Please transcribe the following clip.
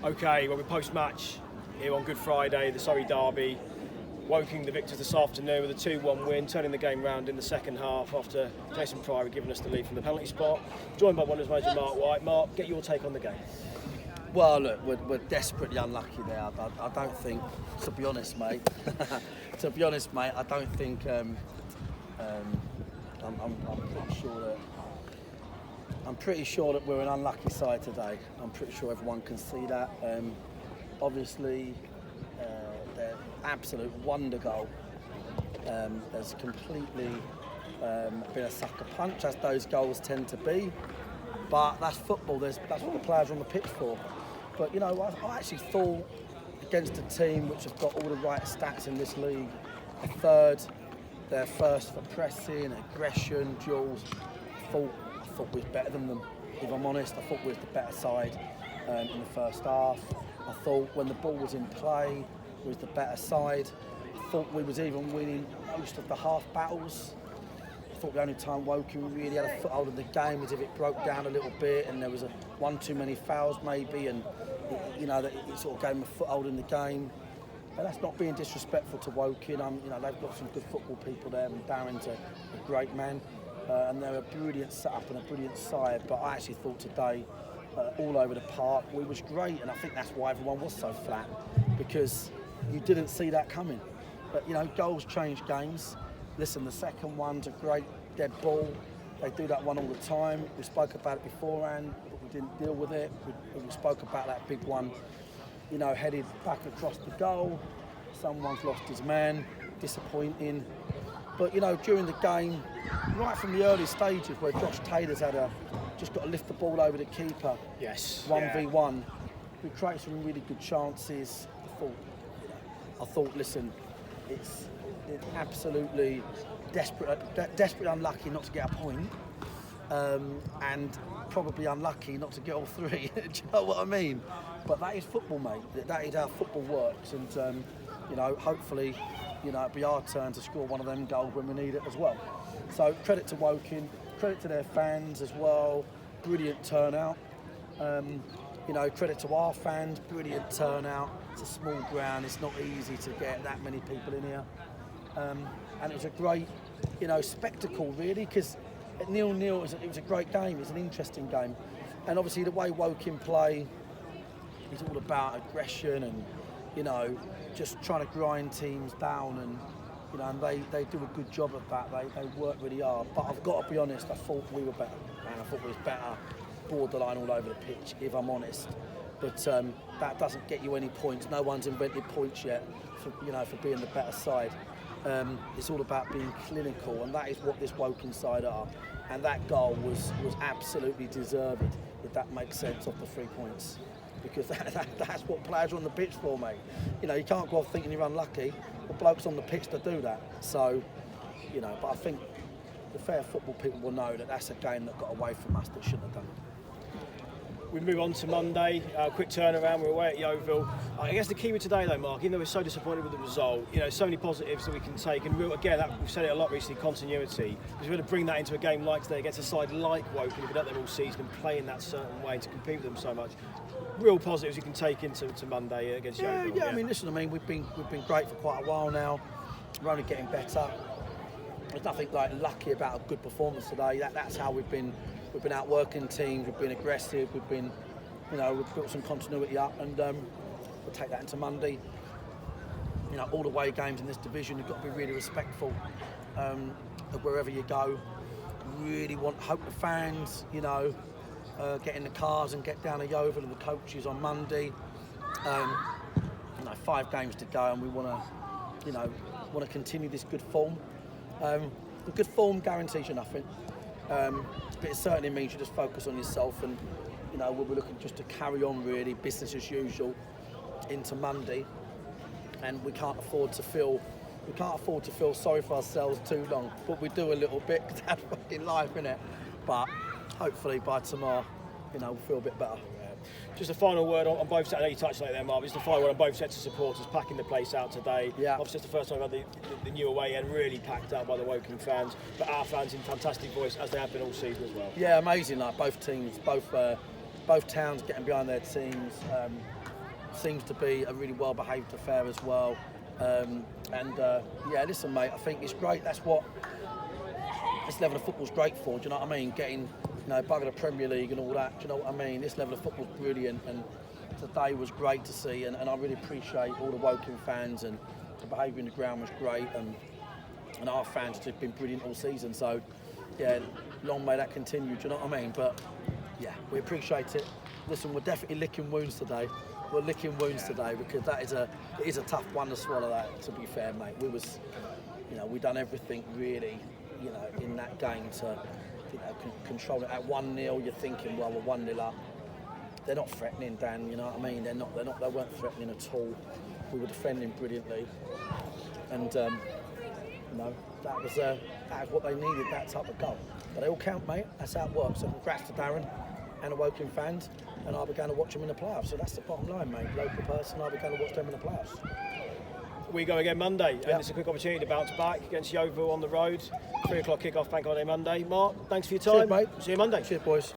Okay, well, we're post-match here on Good Friday, the Surrey derby. Woking the victors this afternoon with a 2-1 win, turning the game round in the second half after Jason Pryor had given us the lead from the penalty spot. Joined by Wanderers manager Marc White. Marc, get your take on the game. Well, look, we're desperately unlucky there. I don't think, to be honest, mate. I don't think. I'm pretty sure that we're an unlucky side today. I'm pretty sure everyone can see that. Obviously, the absolute wonder goal has completely been a sucker punch, as those goals tend to be. But that's football. That's what the players are on the pitch for. But I actually thought against a team which have got all the right stats in this league, they're first for pressing, aggression, duels. I thought we was better than them. If I'm honest, I thought we was the better side in the first half. I thought when the ball was in play, we was the better side. I thought we was even winning most of the half battles. I thought the only time Woking really had a foothold in the game was if it broke down a little bit and there was one too many fouls maybe, and that it sort of gave them a foothold in the game. And that's not being disrespectful to Woking. They've got some good football people there, and Darren's a great man. And they're a brilliant setup and a brilliant side, but I actually thought today, all over the park, we was great, and I think that's why everyone was so flat, because you didn't see that coming. But goals change games. Listen, the second one's a great dead ball. They do that one all the time. We spoke about it beforehand, but we didn't deal with it. We spoke about that big one, headed back across the goal. Someone's lost his man, disappointing. But during the game, right from the early stages where Josh Taylor's just got to lift the ball over the keeper. Yes. 1v1. We created some really good chances. I thought, listen, it's absolutely desperately unlucky not to get a point, and probably unlucky not to get all three. Do you know what I mean? But that is football, mate. That is how football works, and hopefully, it'll be our turn to score one of them goals when we need it as well. So credit to Woking, credit to their fans as well. Brilliant turnout. Credit to our fans, brilliant turnout. It's a small ground, it's not easy to get that many people in here. And it was a great, spectacle really, because at 0-0 it was a great game, it's an interesting game. And obviously the way Woking play is all about aggression and, just trying to grind teams down, and they do a good job of that. They work really hard. But I've got to be honest, I thought we were better, and I thought we was better borderline all over the pitch, if I'm honest. But that doesn't get you any points. No one's invented points yet for being the better side. It's all about being clinical, and that is what this Woking side are. And that goal was absolutely deserved, if that makes sense, of the 3 points. Because that's what players are on the pitch for, mate. You can't go off thinking you're unlucky. The bloke's on the pitch to do that. So, but I think the fair football people will know that that's a game that got away from us that shouldn't have done. We move on to Monday, quick turnaround, we're away at Yeovil. I guess the key with today though, Marc, even though we're so disappointed with the result, so many positives that we can take, and we've said it a lot recently, continuity, because we're going to bring that into a game like today against a side like Woking, who've been up there all season and playing that certain way to compete with them so much. Real positives you can take into Monday against Yeovil. Yeah, we've been great for quite a while now. We're only getting better. There's nothing like lucky about a good performance today. That's how we've been out working teams. We've been aggressive. We've built some continuity up, and we'll take that into Monday. All the away games in this division, you've got to be really respectful of wherever you go. Really hope the fans, get in the cars and get down to Yeovil and the coaches on Monday. 5 games to go, and we want to continue this good form. The good form guarantees you nothing, but it certainly means you just focus on yourself, and we'll be looking just to carry on really business as usual into Monday. And we can't afford to feel sorry for ourselves too long, but we do a little bit, because that's fucking life, innit? But hopefully by tomorrow, we'll feel a bit better. Just a final word on both sets. I know you touched on it there, Marc. Just a final word on both sets of supporters packing the place out today. Yeah. Obviously, it's the first time I've had the new away end really packed out by the Woking fans, but our fans in fantastic voice, as they have been all season as well. Yeah, amazing. Like both teams, both both towns getting behind their teams. Seems to be a really well-behaved affair as well. Yeah, listen, mate, I think it's great. That's what this level of football's great for. Do you know what I mean? Getting, bugger the Premier League and all that. Do you know what I mean? This level of football's brilliant, and today was great to see. And I really appreciate all the Woking fans, and the behaviour in the ground was great. And our fans have just been brilliant all season. So, yeah, long may that continue. Do you know what I mean? But yeah, we appreciate it. Listen, we're definitely licking wounds today. We're licking wounds today because it is a tough one to swallow. That, to be fair, mate, we done everything really, in that game to, control it. At 1-0, you're thinking, well, we're 1-0 up. They're not threatening, Dan. You know what I mean? They weren't threatening at all. We were defending brilliantly, and that was what they needed. That type of goal. But they all count, mate. That's how it works. So congrats to Darren and the Woking fans, and I'll be going to watch them in the playoffs. So that's the bottom line, mate. Local person, I'll be going to watch them in the playoffs. We go again Monday, and it's a quick opportunity to bounce back against Yeovil on the road. 3 o'clock kick-off, Bank Holiday Monday. Mark, thanks for your time. Cheers, mate. See you Monday. Cheers, boys.